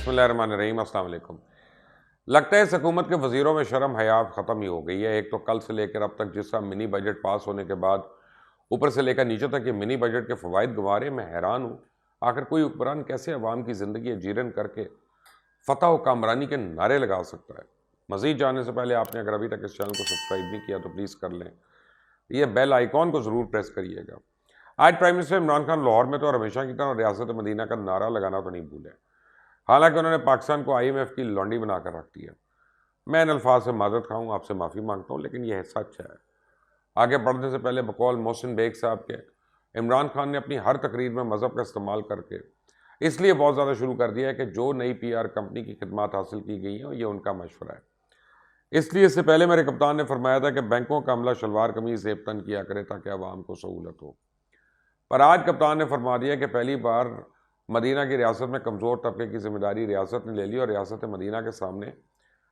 बिस्मिल्लाहिर्रहमानिर्रहीम, अस्सलाम वालेकुम। लगता है इस हुकूमत के वज़ीरों में शर्म हया ख़त्म ही हो गई है। एक तो कल से लेकर अब तक जिस तरह मिनी बजट पास होने के बाद ऊपर से लेकर नीचे तक ये मिनी बजट के फ़वाइद गंवा रहे हैं, मैं हैरान हूँ। आखिर कोई हुक्मरान कैसे अवाम की ज़िंदगी जीरन करके फ़तह व कामरानी के नारे लगा सकता है। मज़ीद जानने से पहले आपने अगर अभी तक इस चैनल को सब्सक्राइब नहीं किया तो प्लीज़ कर लें, ये बेल आइकॉन को ज़रूर प्रेस करिएगा। आज प्राइम मिनिस्टर इमरान खान लाहौर में तो और हमेशा की तरह रियासत मदीना का नारा लगाना तो नहीं भूले। हालांकि उन्होंने पाकिस्तान को IMF की लौंडी बनाकर रख दिया। मैं इन अल्फाज से माजरत खाऊँ, आपसे माफ़ी मांगता हूँ, लेकिन यह सच है। आगे बढ़ने से पहले बकौल मोहसिन बेग साहब के, इमरान खान ने अपनी हर तकरीर में मज़हब का इस्तेमाल करके इसलिए बहुत ज़्यादा शुरू कर दिया है कि जो नई PR कंपनी की खिदमत हासिल की गई हैं ये उनका मशवरा है। इसलिए इससे पहले मेरे कप्तान ने फरमाया था कि बैंकों का अमला शलवार कमीज ज़ेबतन किया करे ताकि आवाम को सहूलत हो। पर आज कप्तान ने फरमा दिया कि पहली बार मदीना की रियासत में कमज़ोर तबके की जिम्मेदारी रियासत ने ले ली और रियासत मदीना के सामने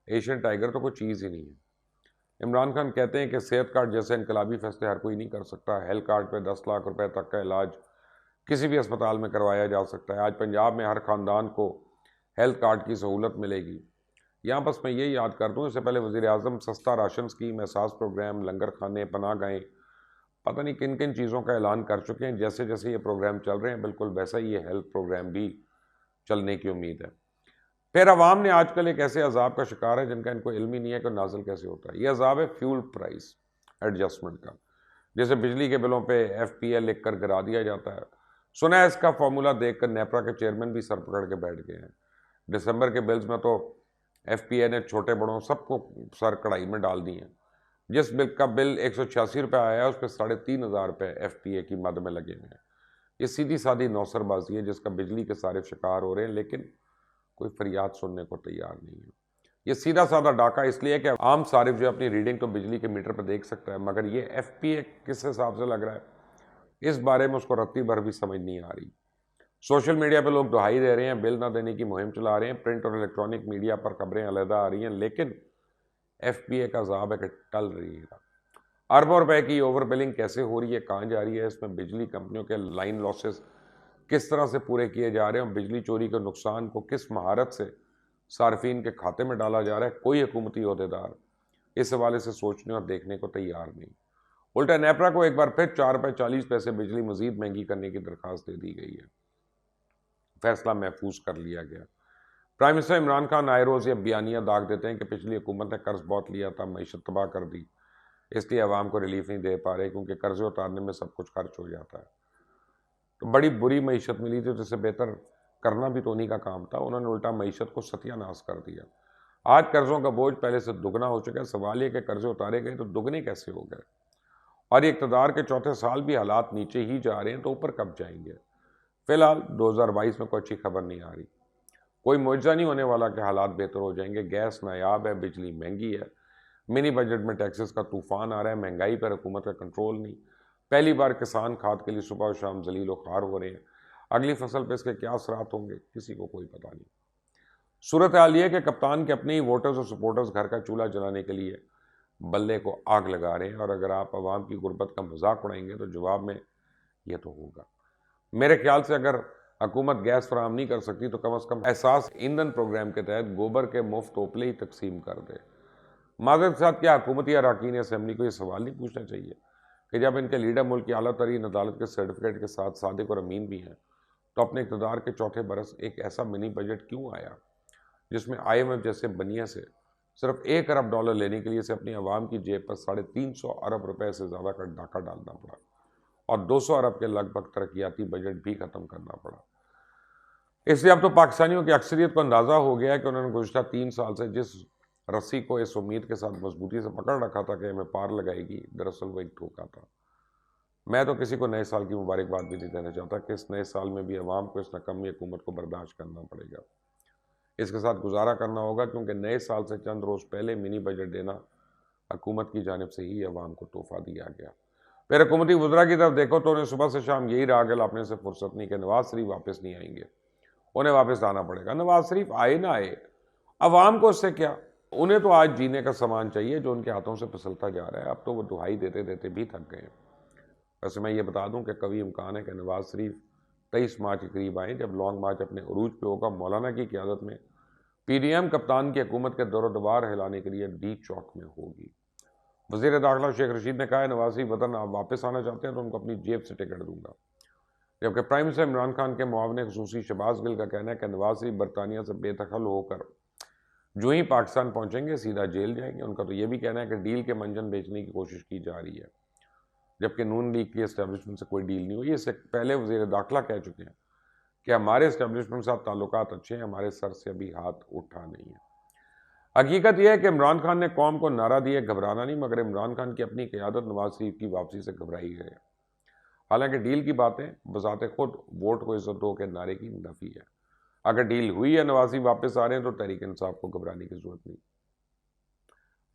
एशियन टाइगर तो कोई चीज़ ही नहीं है। इमरान खान कहते हैं कि सेहत कार्ड जैसे इनकलाबी फैसले हर कोई नहीं कर सकता। हेल्थ कार्ड पे 10 लाख रुपए तक का इलाज किसी भी अस्पताल में करवाया जा सकता है। आज पंजाब में हर ख़ानदान को हेल्थ कार्ड की सहूलत मिलेगी। यहाँ बस मैं ये याद कर दूँ, इससे पहले वज़ीर-ए-आज़म सस्ता राशन स्कीम, एहसास प्रोग्राम, लंगर खाने, पनाह गाहें, पता नहीं किन किन चीज़ों का ऐलान कर चुके हैं। जैसे जैसे ये प्रोग्राम चल रहे हैं बिल्कुल वैसा ही ये हेल्थ प्रोग्राम भी चलने की उम्मीद है। फिर अवाम ने आजकल एक ऐसे अजाब का शिकार है जिनका इनको इल्म ही नहीं है कि नाजिल कैसे होता है। ये अजाब है फ्यूल प्राइस एडजस्टमेंट का। जैसे बिजली के बिलों पे FPA लिख कर गिरा दिया जाता है। सुना है इसका फॉर्मूला देखकर नेपरा के चेयरमैन भी सर पकड़ के बैठ गए हैं। दिसंबर के बिल्स में तो FPA ने छोटे बड़ों सबको सर कढ़ाई में डाल दिए हैं। जिस बिल का बिल 186 रुपये आया है उस पर 3,500 रुपये FPA की मद में लगे हुए हैं। ये सीधी सादी नौसरबाजी है जिसका बिजली के सारे शिकार हो रहे हैं, लेकिन कोई फरियाद सुनने को तैयार नहीं है। ये सीधा साधा डाका इसलिए है कि आम सारिफ जो अपनी रीडिंग तो बिजली के मीटर पर देख सकता है, मगर ये FPA किस हिसाब से लग रहा है इस बारे में उसको रत्ती भर भी समझ नहीं आ रही। सोशल मीडिया पे लोग दुहाई दे रहे हैं, बिल ना देने की मुहिम चला रहे हैं, प्रिंट और इलेक्ट्रॉनिक मीडिया पर खबरें अलहदा आ रही हैं, लेकिन FPA का अजाब है कि टल रही है। अरबों रुपए की ओवर बिलिंग कैसे हो रही है, कहाँ जा रही है, इसमें बिजली कंपनियों के लाइन लॉसेस किस तरह से पूरे किए जा रहे हैं और बिजली चोरी के नुकसान को किस महारत से सार्फिन के खाते में डाला जा रहा है, कोई हुकूमती अहदेदार इस हवाले से सोचने और देखने को तैयार नहीं। उल्टा नेपरा को एक बार फिर 4 रुपये 40 पैसे बिजली मजीद महंगी करने की दरखास्त दे दी गई है। फैसला महफूज कर लिया गया। प्राइम मिनिस्टर इमरान खान आए रोज़ ये बयानियाँ दाग देते हैं कि पिछली हुकूमत ने कर्ज बहुत लिया था, मईशत तबाह कर दी, इसलिए आवाम को रिलीफ नहीं दे पा रहे क्योंकि कर्जे उतारने में सब कुछ खर्च हो जाता है। तो बड़ी बुरी मईशत मिली थी, तो इससे बेहतर करना भी तो उन्हीं का काम था। उन्होंने उल्टा मईशत को सत्यानाश कर दिया। आज कर्जों का बोझ पहले से दुगना हो चुका है। सवाल ये कि कर्जे उतारे गए तो दुगने कैसे हो गए, और ये इक़्तिदार के चौथे साल भी हालात नीचे ही जा रहे हैं, तो ऊपर कब जाएंगे। फिलहाल 2022 में कोई अच्छी खबर नहीं आ रही। कोई मुआवजा नहीं होने वाला कि हालात बेहतर हो जाएंगे। गैस नायाब है, बिजली महंगी है, मिनी बजट में टैक्सेस का तूफान आ रहा है, महंगाई पर हुकूमत का कंट्रोल नहीं। पहली बार किसान खाद के लिए सुबह और शाम जलील ख्वार हो रहे हैं। अगली फसल पे इसके क्या असरात होंगे किसी को कोई पता नहीं। सूरत हाल ये है कि कप्तान के अपने ही वोटर्स और सपोर्टर्स घर का चूल्हा जलाने के लिए बल्ले को आग लगा रहे हैं, और अगर आप आवाम की गुर्बत का मजाक उड़ाएंगे तो जवाब में ये तो होगा। मेरे ख्याल से अगर हुकूमत गैस फराहम नहीं कर सकती तो कम से कम एहसास ईंधन प्रोग्राम के तहत गोबर के मुफ्त ओपले ही तकसीम कर दे। माजरत के साथ क्या हुकूमती अरकान असम्बली को ये सवाल नहीं पूछना चाहिए कि जब इनके लीडर मुल्क की आला तरीन अदालत के सर्टिफिकेट के साथ सादिक और अमीन भी हैं, तो अपने इक़्तिदार के चौथे बरस एक ऐसा मिनी बजट क्यों आया जिसमें IMF जैसे बनिया से सिर्फ $1 अरब लेने के लिए से अपनी आवाम की जेब पर 350 अरब रुपए से ज़्यादा का डाका डालना पड़ा और 200 अरब के लगभग तरक्याती बजट भी ख़त्म करना पड़ा। इसलिए अब तो पाकिस्तानियों की अक्सरियत को अंदाज़ा हो गया है कि उन्होंने गुज़श्ता 3 साल से जिस रस्सी को इस उम्मीद के साथ मजबूती से पकड़ रखा था कि हमें पार लगाएगी, दरअसल वो एक धोखा था। मैं तो किसी को नए साल की मुबारकबाद भी नहीं देना चाहता कि इस नए साल में भी अवाम को इस नाकामी हुकूमत को बर्दाश्त करना पड़ेगा, इसके साथ गुजारा करना होगा, क्योंकि नए साल से चंद रोज़ पहले मिनी बजट देना हुकूमत की जानिब से ही अवाम को तोहफा दिया गया। फिर हुकूमती वज़रा की तरफ देखो तो उन्हें सुबह से शाम यही राग लापने से फुर्सत नहीं कि नवाज शरीफ वापस नहीं आएंगे, उन्हें वापस आना पड़ेगा। नवाज शरीफ आए ना आए, अवाम को उससे क्या। उन्हें तो आज जीने का सामान चाहिए जो उनके हाथों से फिसलता जा रहा है। अब तो वो दुहाई देते देते भी थक गए। वैसे मैं ये बता दूं कि कभी इम्कान है कि नवाज शरीफ 23 مارچ کے قریب آئیں جب لانگ مارچ اپنے عروج پہ ہوگا۔ مولانا کی قیادت میں پی ڈی ایم کپتان کی حکومت کے دور و دوبار ہلانے کے لیے ڈی چوک میں ہوگی۔ وزیر داخلہ شیخ رشید نے کہا ہے نواز شریف وطن آپ واپس آنا چاہتے ہیں تو ان کو اپنی جیب سے ٹکٹ دوں گا، جبکہ پرائم منسٹر عمران خان کے معاون خصوصی شہباز گل کا کہنا ہے کہ نواز شریف برطانیہ سے بے دخل ہو کر جو ہی پاکستان پہنچیں گے سیدھا جیل جائیں گے۔ ان کا تو یہ بھی کہنا ہے کہ ڈیل کے منجن بیچنے کی کوشش کی جا رہی ہے، جبکہ نون لیگ کی اسٹیبلشمنٹ سے کوئی ڈیل نہیں ہوئی۔ اس سے پہلے وزیر داخلہ کہہ چکے ہیں کہ ہمارے اسٹیبلشمنٹ کے ساتھ تعلقات اچھے ہیں، ہمارے سر سے ابھی ہاتھ اٹھا نہیں ہے۔ حقیقت یہ ہے کہ عمران خان نے قوم کو نعرہ دیا گھبرانا نہیں، مگر عمران خان کی اپنی قیادت نواز شریف کی واپسی سے گھبرائی ہے۔ حالانکہ ڈیل کی باتیں بذات خود ووٹ کو عزت دو کے نعرے کی نفی ہے۔ اگر ڈیل ہوئی ہے نواز شریف واپس آ رہے ہیں تو تحریک انصاف کو گھبرانے کی ضرورت نہیں۔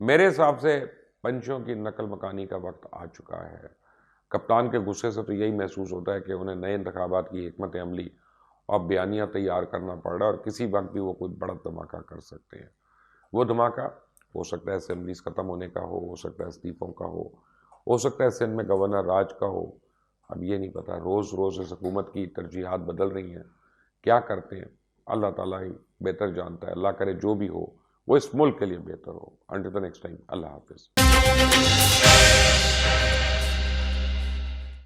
میرے حساب سے پنچوں کی نقل مکانی کا وقت آ چکا ہے۔ کپتان کے غصے سے تو یہی محسوس ہوتا ہے کہ انہیں نئے انتخابات کی حکمت عملی اور بیانیہ تیار کرنا پڑ رہا ہے، اور کسی وقت بھی وہ کوئی بڑا دھماکہ کر سکتے ہیں۔ وہ دھماکہ ہو سکتا ہے اسمبلیز ختم ہونے کا ہو سکتا ہے استعفوں کا ہو سکتا ہے سندھ میں گورنر راج کا ہو۔ اب یہ نہیں پتا، روز روز اس حکومت کی ترجیحات بدل رہی ہیں، کیا کرتے ہیں اللہ تعالیٰ ہی بہتر جانتا ہے۔ اللہ کرے جو بھی ہو وہ اس ملک کے لیے بہتر ہو۔ انٹل دی نیکسٹ ٹائم، اللہ حافظ۔